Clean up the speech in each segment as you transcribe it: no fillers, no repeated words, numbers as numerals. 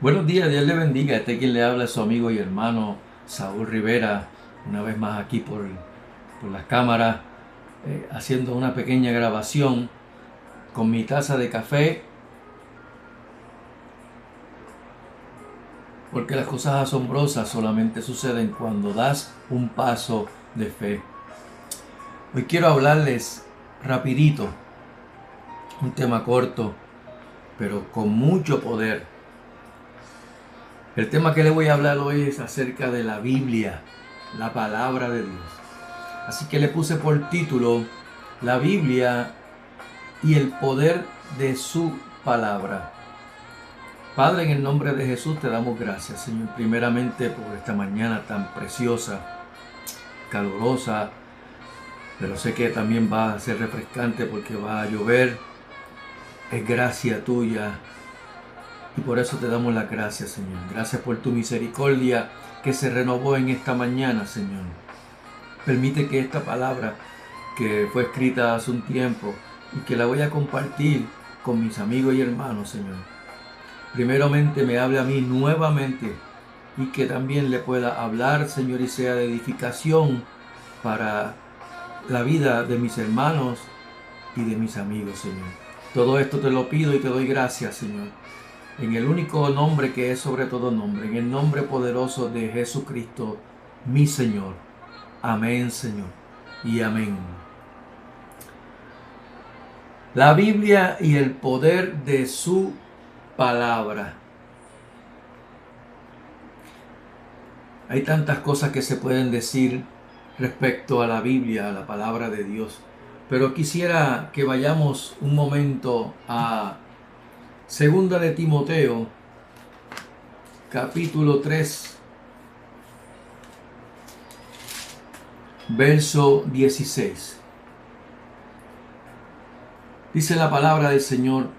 Buenos días, Dios le bendiga. Quien le habla es su amigo y hermano Saúl Rivera, una vez más aquí por las cámaras, haciendo una pequeña grabación con mi taza de café, porque las cosas asombrosas solamente suceden cuando das un paso de fe. Hoy quiero hablarles rapidito, un tema corto, pero con mucho poder. El tema que le voy a hablar hoy es acerca de la Biblia, la palabra de Dios. Así que le puse por título La Biblia y el poder de su palabra. Padre, en el nombre de Jesús te damos gracias, Señor, primeramente por esta mañana tan preciosa, calurosa, pero sé que también va a ser refrescante porque va a llover. Es gracia tuya y por eso te damos las gracias, Señor. Gracias por tu misericordia que se renovó en esta mañana, Señor. Permite que esta palabra que fue escrita hace un tiempo y que la voy a compartir con mis amigos y hermanos, Señor, primeramente me hable a mí nuevamente y que también le pueda hablar, Señor, y sea de edificación para la vida de mis hermanos y de mis amigos, Señor. Todo esto te lo pido y te doy gracias, Señor, en el único nombre que es sobre todo nombre, en el nombre poderoso de Jesucristo, mi Señor. Amén, Señor, y amén. La Biblia y el poder de su palabra. Hay tantas cosas que se pueden decir respecto a la Biblia, a la palabra de Dios, pero quisiera que vayamos un momento a Segunda de Timoteo, capítulo 3, verso 16. Dice la palabra del Señor: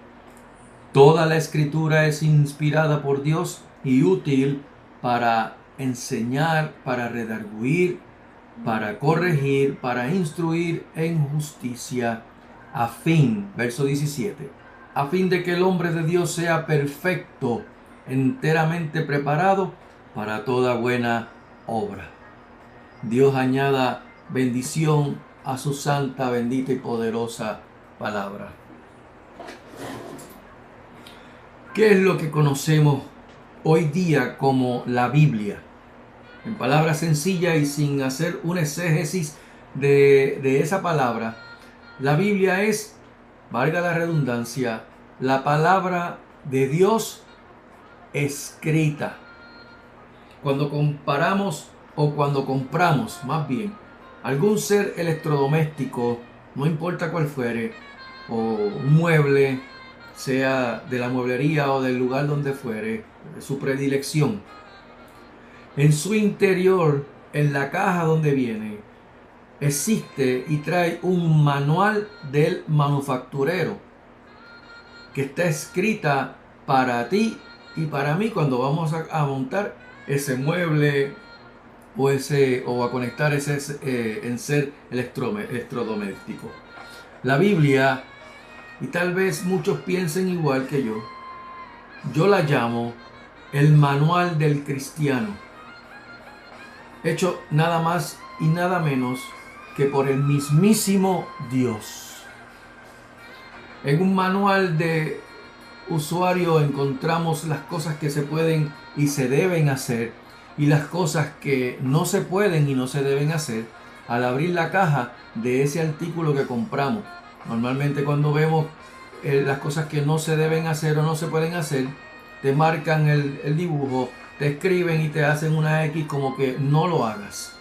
toda la escritura es inspirada por Dios y útil para enseñar, para redarguir, para corregir, para instruir en justicia, verso 17, a fin de que el hombre de Dios sea perfecto, enteramente preparado para toda buena obra. Dios añada bendición a su santa, bendita y poderosa palabra. ¿Qué es lo que conocemos hoy día como la Biblia? En palabras sencillas y sin hacer un exégesis de esa palabra, la Biblia es, valga la redundancia, la palabra de Dios escrita. Cuando comparamos o cuando compramos, más bien, algún ser electrodoméstico, no importa cuál fuere, o un mueble, sea de la mueblería o del lugar donde fuere, de su predilección, en su interior, en la caja donde viene, existe y trae un manual del manufacturero que está escrita para ti y para mí cuando vamos a montar ese mueble o a conectar ese enser electrodoméstico. La Biblia, y tal vez muchos piensen igual que yo la llamo el manual del cristiano, hecho nada más y nada menos que por el mismísimo Dios. En un manual de usuario encontramos las cosas que se pueden y se deben hacer y las cosas que no se pueden y no se deben hacer al abrir la caja de ese artículo que compramos. Normalmente cuando vemos las cosas que no se deben hacer o no se pueden hacer, te marcan el dibujo, te escriben y te hacen una X como que no lo hagas.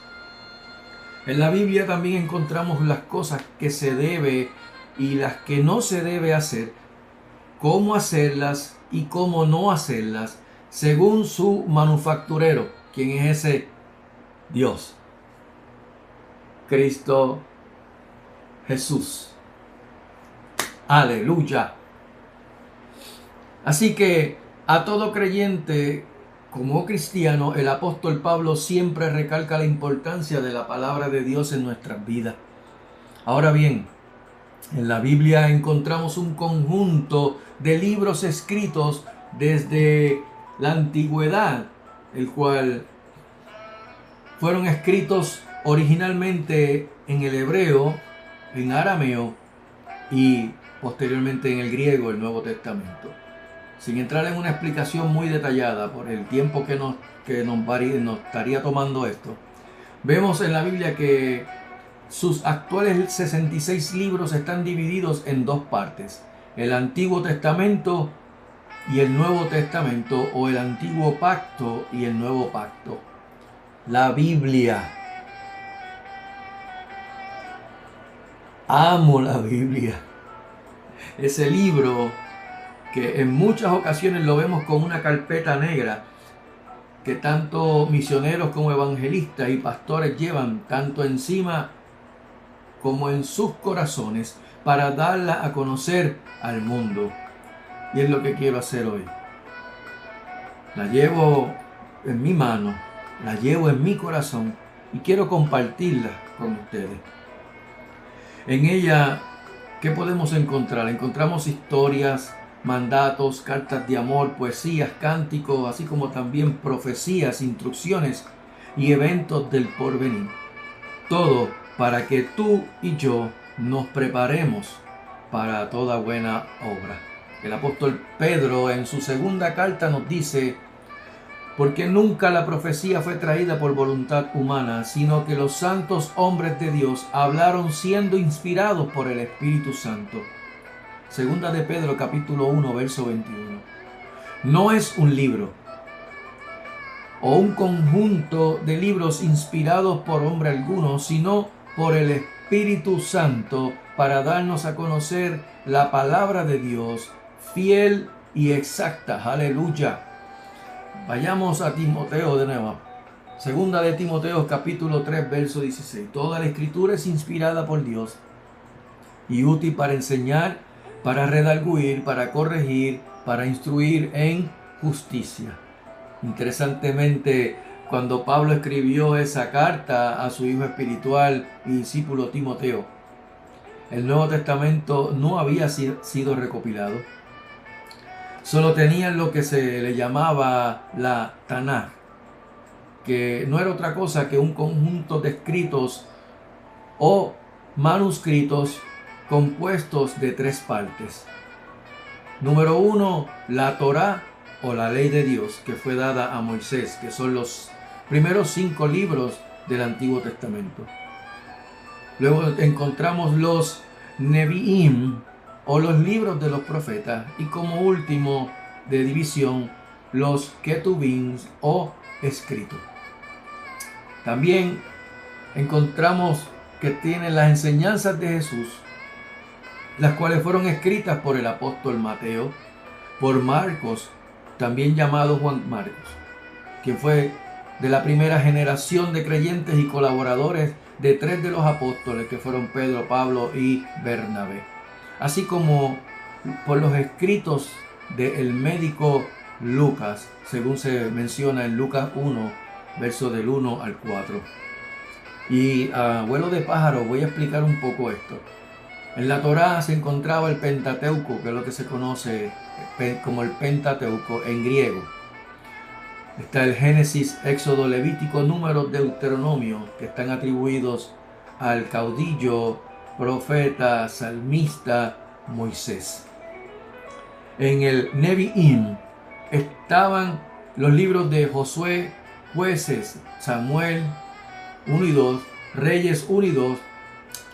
En la Biblia también encontramos las cosas que se debe y las que no se debe hacer, cómo hacerlas y cómo no hacerlas, según su manufacturero. ¿Quién es ese? Dios. Cristo Jesús. Aleluya. Así que a todo creyente, como cristiano, el apóstol Pablo siempre recalca la importancia de la palabra de Dios en nuestras vidas. Ahora bien, en la Biblia encontramos un conjunto de libros escritos desde la antigüedad, el cual fueron escritos originalmente en el hebreo, en arameo y posteriormente en el griego, el Nuevo Testamento. Sin entrar en una explicación muy detallada por el tiempo que nos estaría tomando esto, vemos en la Biblia que sus actuales 66 libros están divididos en dos partes: el Antiguo Testamento y el Nuevo Testamento, o el Antiguo Pacto y el Nuevo Pacto. La Biblia. Amo la Biblia. Ese libro que en muchas ocasiones lo vemos como una carpeta negra que tanto misioneros como evangelistas y pastores llevan tanto encima como en sus corazones para darla a conocer al mundo. Y es lo que quiero hacer hoy. La llevo en mi mano, la llevo en mi corazón y quiero compartirla con ustedes. En ella, ¿qué podemos encontrar? Encontramos historias, mandatos, cartas de amor, poesías, cánticos, así como también profecías, instrucciones y eventos del porvenir. Todo para que tú y yo nos preparemos para toda buena obra. El apóstol Pedro en su segunda carta nos dice: porque nunca la profecía fue traída por voluntad humana, sino que los santos hombres de Dios hablaron siendo inspirados por el Espíritu Santo. Segunda de Pedro capítulo 1 verso 21. No es un libro o un conjunto de libros inspirados por hombre alguno, sino por el Espíritu Santo, para darnos a conocer la palabra de Dios fiel y exacta. Aleluya. Vayamos a Timoteo de nuevo. Segunda de Timoteo capítulo 3 verso 16. Toda la escritura es inspirada por Dios y útil para enseñar, para redarguir, para corregir, para instruir en justicia. Interesantemente, cuando Pablo escribió esa carta a su hijo espiritual y discípulo Timoteo, el Nuevo Testamento no había sido recopilado. Solo tenían lo que se le llamaba la Tanaj, que no era otra cosa que un conjunto de escritos o manuscritos compuestos de tres partes. Número 1, la Torá o la ley de Dios, que fue dada a Moisés, que son los primeros 5 libros del Antiguo Testamento. Luego encontramos los Nevi'im, o los libros de los profetas, y como último de división, los Ketubim o escritos. También encontramos que tienen las enseñanzas de Jesús, las cuales fueron escritas por el apóstol Mateo, por Marcos, también llamado Juan Marcos, quien fue de la primera generación de creyentes y colaboradores de 3 de los apóstoles, que fueron Pedro, Pablo y Bernabé, así como por los escritos del médico Lucas, según se menciona en Lucas 1, versos del 1 al 4. Y a vuelo de pájaro voy a explicar un poco esto. En la Torá se encontraba el Pentateuco, que es lo que se conoce como el Pentateuco en griego. Está el Génesis, Éxodo, Levítico, Números, Deuteronomio, que están atribuidos al caudillo, profeta, salmista Moisés. En el Nevi'im estaban los libros de Josué, Jueces, Samuel 1 y 2, Reyes 1 y 2,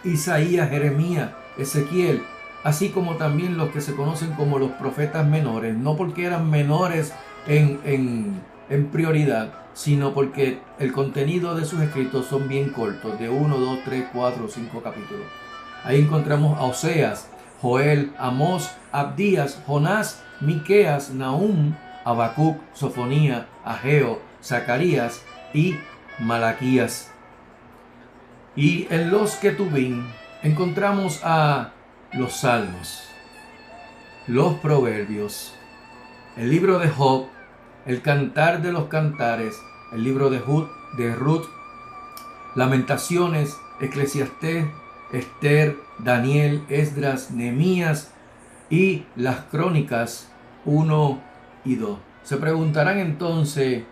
Isaías, Jeremías, Ezequiel, así como también los que se conocen como los profetas menores, no porque eran menores en prioridad, sino porque el contenido de sus escritos son bien cortos, de 1, 2, 3, 4, 5 capítulos. Ahí encontramos a Oseas, Joel, Amós, Abdías, Jonás, Miqueas, Nahum, Habacuc, Sofonía, Ageo, Zacarías y Malaquías. Y en los Ketubim encontramos a los Salmos, los Proverbios, el libro de Job, el Cantar de los Cantares, el libro de Ruth, Lamentaciones, Eclesiastés, Esther, Daniel, Esdras, Nehemías y las Crónicas 1 y 2. Se preguntarán entonces,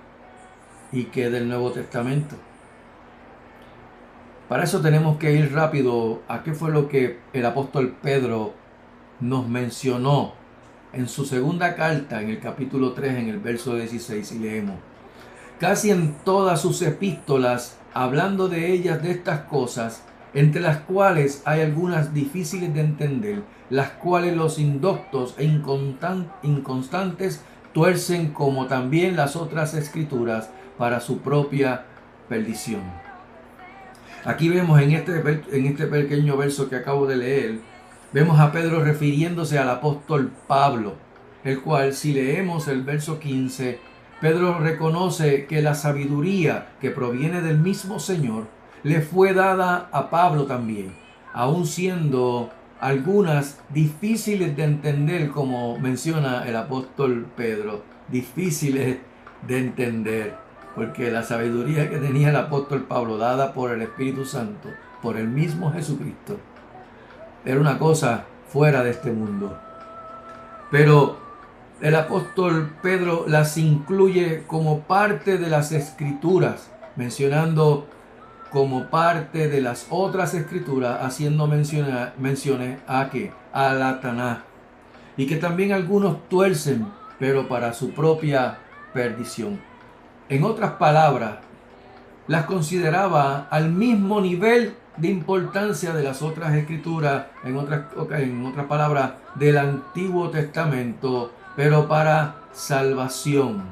¿y qué del Nuevo Testamento? Para eso tenemos que ir rápido a qué fue lo que el apóstol Pedro nos mencionó en su segunda carta, en el capítulo 3, en el verso 16, y leemos: casi en todas sus epístolas, hablando de ellas, de estas cosas, entre las cuales hay algunas difíciles de entender, las cuales los indoctos e inconstantes tuercen, como también las otras escrituras, para su propia perdición. Aquí vemos en este pequeño verso que acabo de leer, vemos a Pedro refiriéndose al apóstol Pablo, el cual, si leemos el verso 15, Pedro reconoce que la sabiduría que proviene del mismo Señor le fue dada a Pablo también, aun siendo algunas difíciles de entender, como menciona el apóstol Pedro, difíciles de entender, porque la sabiduría que tenía el apóstol Pablo, dada por el Espíritu Santo, por el mismo Jesucristo, era una cosa fuera de este mundo. Pero el apóstol Pedro las incluye como parte de las escrituras, mencionando como parte de las otras escrituras, haciendo menciones a que a la Tanaj, y que también algunos tuercen, pero para su propia perdición. En otras palabras, las consideraba al mismo nivel de importancia de las otras escrituras, en otras palabras, del Antiguo Testamento, pero para salvación.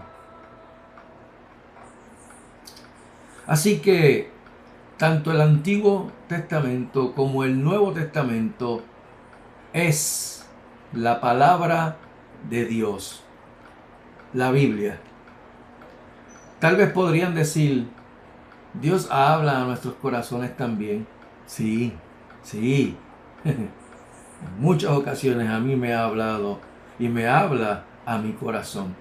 Así que tanto el Antiguo Testamento como el Nuevo Testamento es la palabra de Dios, la Biblia. Tal vez podrían decir: Dios habla a nuestros corazones también. Sí, sí. En muchas ocasiones a mí me ha hablado y me habla a mi corazón.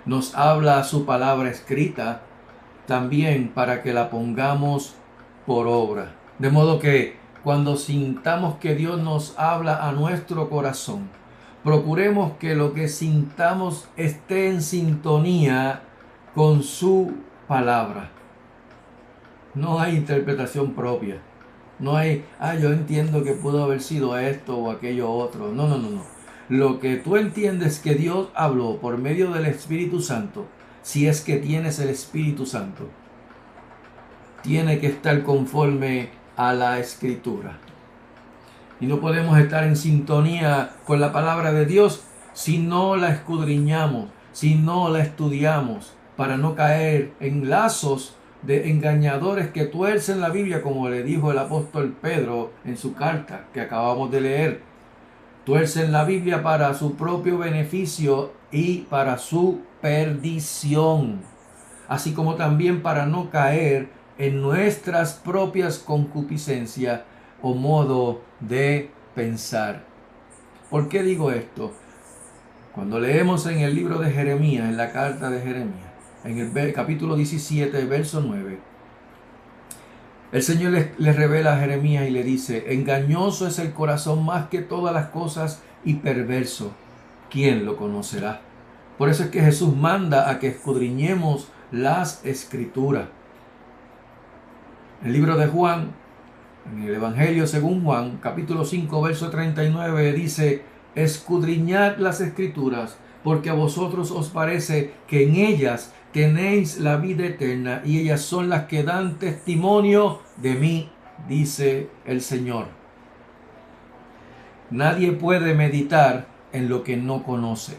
Nos habla su palabra escrita también para que la pongamos por obra. De modo que cuando sintamos que Dios nos habla a nuestro corazón, procuremos que lo que sintamos esté en sintonía con su palabra. No hay interpretación propia. No hay, yo entiendo que pudo haber sido esto o aquello otro. No. Lo que tú entiendes que Dios habló por medio del Espíritu Santo, si es que tienes el Espíritu Santo, tiene que estar conforme a la Escritura. Y no podemos estar en sintonía con la palabra de Dios si no la escudriñamos, si no la estudiamos, para no caer en lazos de engañadores que tuercen la Biblia, como le dijo el apóstol Pedro en su carta que acabamos de leer. Tuercen la Biblia para su propio beneficio y para su perdición, así como también para no caer en nuestras propias concupiscencias o modo de pensar. ¿Por qué digo esto? Cuando leemos en el libro de Jeremías, en la carta de Jeremías, en el capítulo 17, verso 9, el Señor le revela a Jeremías y le dice: engañoso es el corazón más que todas las cosas y perverso. ¿Quién lo conocerá? Por eso es que Jesús manda a que escudriñemos las Escrituras. El libro de Juan, en el Evangelio según Juan, capítulo 5, verso 39, dice: escudriñad las Escrituras, porque a vosotros os parece que en ellas tenéis la vida eterna, y ellas son las que dan testimonio de mí, dice el Señor. Nadie puede meditar en lo que no conoce.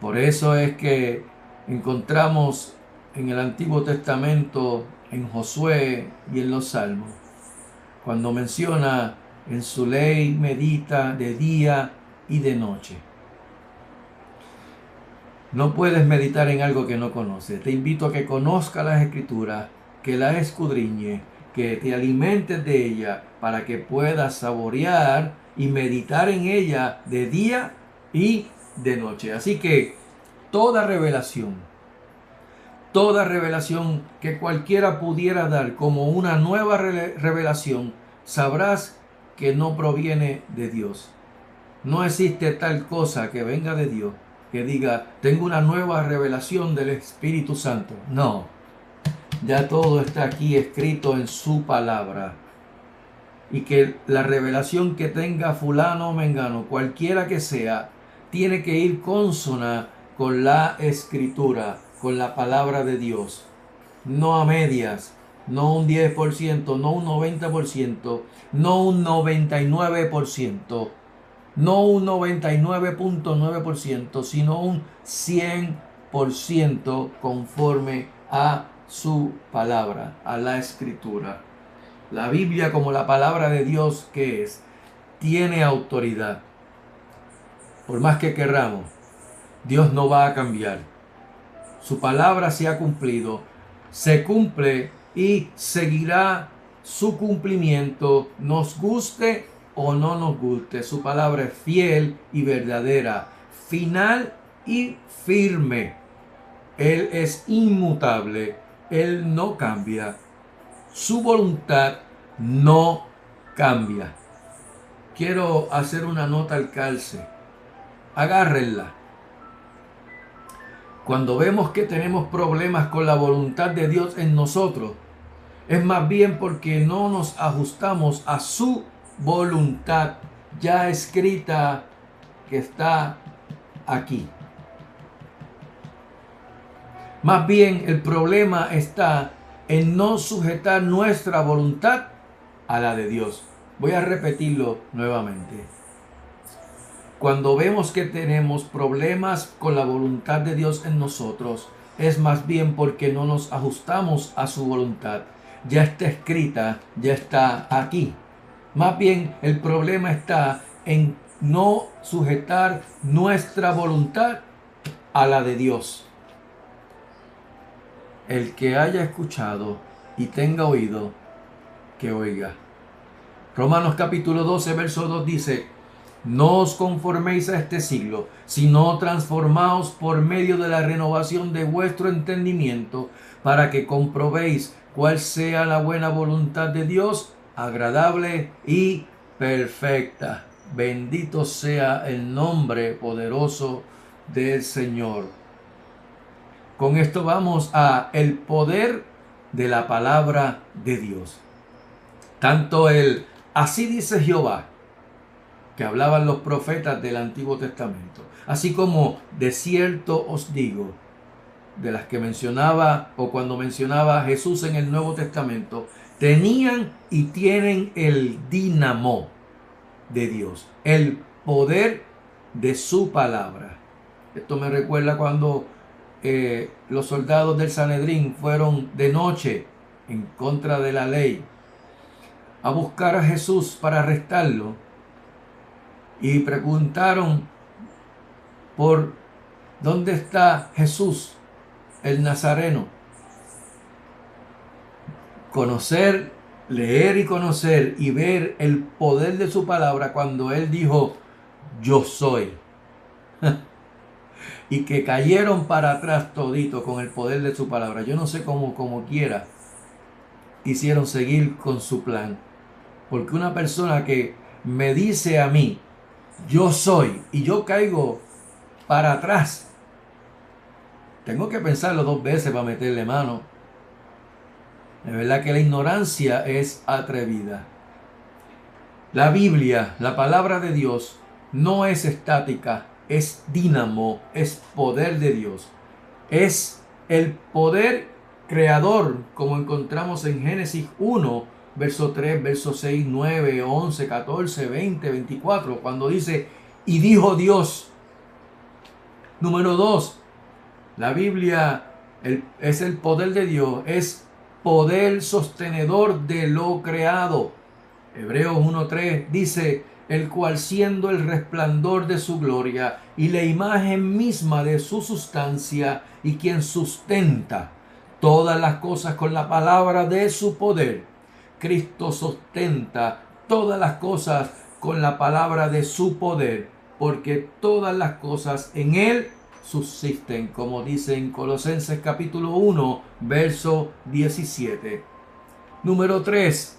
Por eso es que encontramos en el Antiguo Testamento, en Josué y en los Salmos, cuando menciona: en su ley medita de día y de noche. No puedes meditar en algo que no conoces. Te invito a que conozcas las Escrituras, que las escudriñes, que te alimentes de ella para que puedas saborear y meditar en ella de día y de noche. Así que toda revelación que cualquiera pudiera dar como una nueva revelación, sabrás que no proviene de Dios. No existe tal cosa que venga de Dios que diga, tengo una nueva revelación del Espíritu Santo. No, ya todo está aquí escrito en su palabra. Y que la revelación que tenga fulano o mengano, cualquiera que sea, tiene que ir consona con la Escritura, con la palabra de Dios. No a medias, no un 10%, no un 90%, no un 99%, no un 99.9%, sino un 100% conforme a su palabra, a la Escritura. La Biblia, como la palabra de Dios que es, tiene autoridad. Por más que querramos, Dios no va a cambiar. Su palabra se ha cumplido, se cumple y seguirá su cumplimiento, nos guste o no nos guste. Su palabra es fiel y verdadera, final y firme. Él es inmutable, Él no cambia. Su voluntad no cambia. Quiero hacer una nota al calce. Agárrenla. Cuando vemos que tenemos problemas con la voluntad de Dios en nosotros, es más bien porque no nos ajustamos a su voluntad ya escrita que está aquí. Más bien el problema está en no sujetar nuestra voluntad a la de Dios. Voy a repetirlo nuevamente. Cuando vemos que tenemos problemas con la voluntad de Dios en nosotros, es más bien porque no nos ajustamos a su voluntad. Ya está escrita, ya está aquí. Más bien el problema está en no sujetar nuestra voluntad a la de Dios. El que haya escuchado y tenga oído, que oiga. Romanos capítulo 12, verso 2 dice, no os conforméis a este siglo, sino transformaos por medio de la renovación de vuestro entendimiento, para que comprobéis cuál sea la buena voluntad de Dios, agradable y perfecta. Bendito sea el nombre poderoso del Señor. Con esto vamos a el poder de la palabra de Dios. Tanto el así dice Jehová, que hablaban los profetas del Antiguo Testamento, así como de cierto os digo, de las que mencionaba o cuando mencionaba Jesús en el Nuevo Testamento, tenían y tienen el dínamo de Dios, el poder de su palabra. Esto me recuerda cuando los soldados del Sanedrín fueron de noche en contra de la ley a buscar a Jesús para arrestarlo y preguntaron por dónde está Jesús, el Nazareno. Conocer, leer y conocer y ver el poder de su palabra cuando él dijo, yo soy. Y que cayeron para atrás todito con el poder de su palabra. Yo no sé cómo quiera quisieron seguir con su plan. Porque una persona que me dice a mí, yo soy, y yo caigo para atrás, tengo que pensarlo 2 veces para meterle mano. De verdad que la ignorancia es atrevida. La Biblia, la palabra de Dios, no es estática, es dínamo, es poder de Dios. Es el poder creador, como encontramos en Génesis 1, verso 3, verso 6, 9, 11, 14, 20, 24, cuando dice, y dijo Dios. Número 2, la Biblia es el poder de Dios, es poder sostenedor de lo creado. Hebreos 1:3 dice, el cual siendo el resplandor de su gloria y la imagen misma de su sustancia y quien sustenta todas las cosas con la palabra de su poder. Cristo sustenta todas las cosas con la palabra de su poder, porque todas las cosas en él subsisten, como dice en Colosenses capítulo 1, verso 17. Número 3.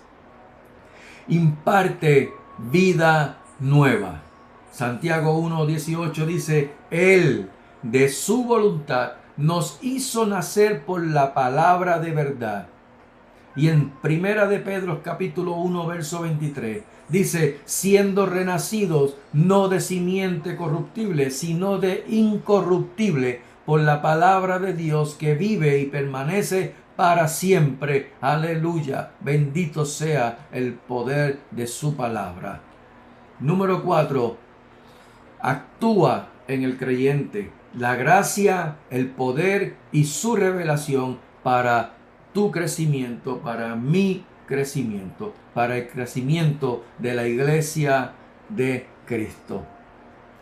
Imparte vida nueva. Santiago 1:18 dice, Él de su voluntad, nos hizo nacer por la palabra de verdad. Y en Primera de Pedro capítulo 1 verso 23 dice, siendo renacidos no de simiente corruptible, sino de incorruptible, por la palabra de Dios que vive y permanece para siempre. Aleluya, bendito sea el poder de su palabra. Número 4, actúa en el creyente la gracia, el poder y su revelación para tu crecimiento, para mi crecimiento, para el crecimiento de la iglesia de Cristo.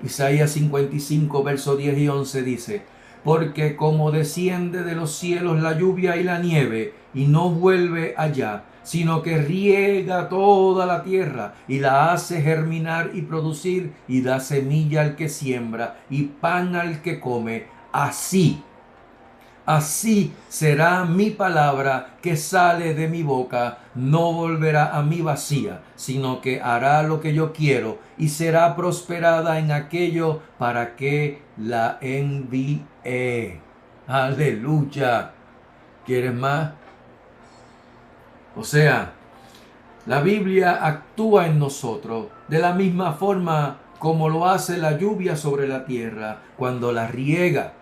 Isaías 55, versos 10 y 11 dice, porque como desciende de los cielos la lluvia y la nieve, y no vuelve allá, sino que riega toda la tierra, y la hace germinar y producir, y da semilla al que siembra, y pan al que come, así será mi palabra que sale de mi boca, no volverá a mí vacía, sino que hará lo que yo quiero y será prosperada en aquello para que la envíe. Aleluya. ¿Quieres más? O sea, la Biblia actúa en nosotros de la misma forma como lo hace la lluvia sobre la tierra cuando la riega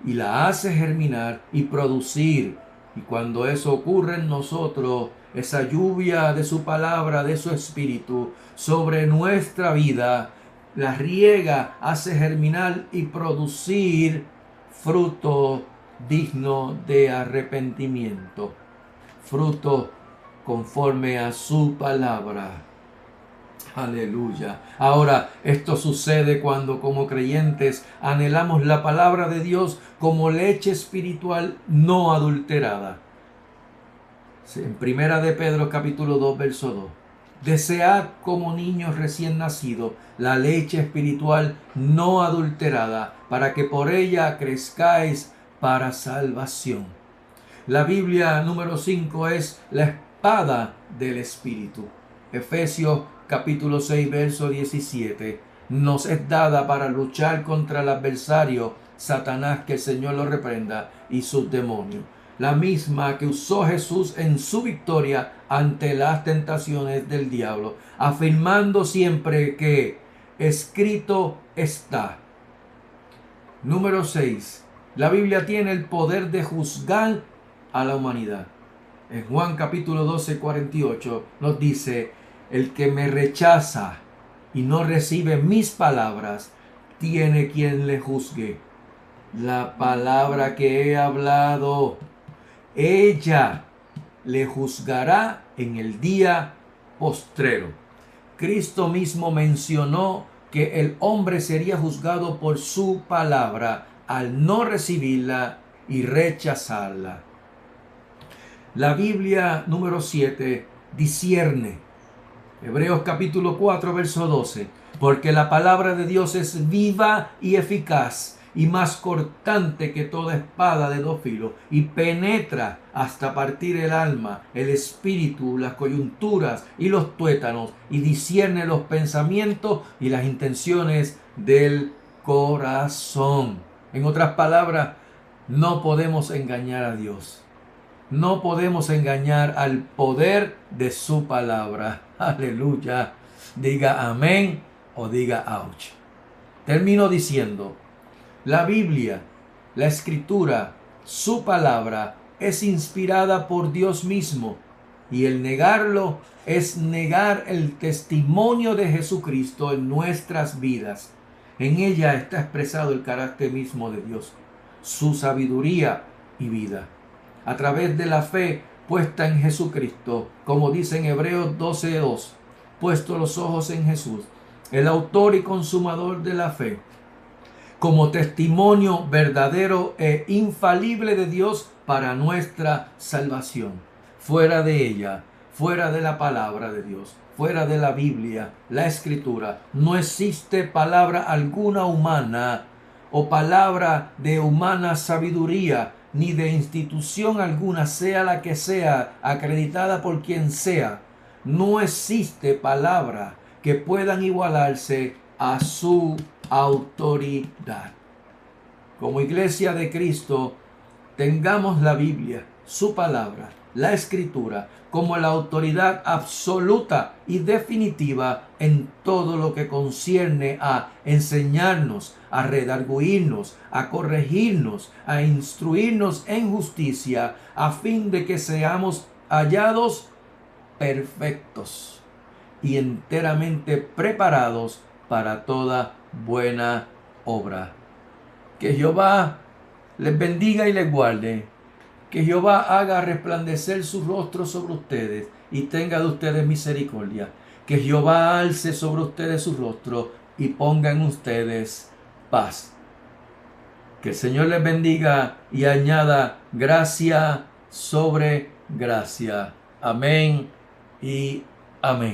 y la hace germinar y producir. Y cuando eso ocurre en nosotros, esa lluvia de su palabra, de su espíritu, sobre nuestra vida, la riega, hace germinar y producir fruto digno de arrepentimiento, fruto conforme a su palabra. Aleluya. Ahora, esto sucede cuando como creyentes anhelamos la palabra de Dios como leche espiritual no adulterada. En Primera de Pedro capítulo 2 verso 2. Desead como niños recién nacidos la leche espiritual no adulterada, para que por ella crezcáis para salvación. La Biblia número 5 es la espada del Espíritu. Efesios capítulo 6 verso 17. Nos es dada para luchar contra el adversario Satanás, que el Señor lo reprenda, y sus demonios. La misma que usó Jesús en su victoria ante las tentaciones del diablo, afirmando siempre que escrito está. Número 6. La Biblia tiene el poder de juzgar a la humanidad. En Juan capítulo 12, 48 nos dice, el que me rechaza y no recibe mis palabras, tiene quien le juzgue. La palabra que he hablado, ella le juzgará en el día postrero. Cristo mismo mencionó que el hombre sería juzgado por su palabra al no recibirla y rechazarla. La Biblia número 7 discierne. Hebreos capítulo 4 verso 12. Porque la palabra de Dios es viva y eficaz y más cortante que toda espada de dos filos, y penetra hasta partir el alma, el espíritu, las coyunturas y los tuétanos, y discierne los pensamientos y las intenciones del corazón. En otras palabras, no podemos engañar a Dios. No podemos engañar al poder de su palabra. Aleluya. Diga amén o diga ouch. Termino diciendo, la Biblia, la Escritura, su palabra es inspirada por Dios mismo, y el negarlo es negar el testimonio de Jesucristo en nuestras vidas. En ella está expresado el carácter mismo de Dios, su sabiduría y vida. A través de la fe puesta en Jesucristo, como dice en Hebreos 12:2, puesto los ojos en Jesús, el autor y consumador de la fe, como testimonio verdadero e infalible de Dios para nuestra salvación. Fuera de ella, fuera de la palabra de Dios, fuera de la Biblia, la Escritura, no existe palabra alguna humana o palabra de humana sabiduría, ni de institución alguna, sea la que sea, acreditada por quien sea. No existe palabra que puedan igualarse a su autoridad. como iglesia de Cristo, tengamos la Biblia, su palabra, la Escritura, como la autoridad absoluta y definitiva en todo lo que concierne a enseñarnos, a redarguirnos, a corregirnos, a instruirnos en justicia, a fin de que seamos hallados perfectos y enteramente preparados para toda buena obra. Que Jehová les bendiga y les guarde. Que Jehová haga resplandecer su rostro sobre ustedes y tenga de ustedes misericordia. Que Jehová alce sobre ustedes su rostro y ponga en ustedes paz. Que el Señor les bendiga y añada gracia sobre gracia. Amén y amén.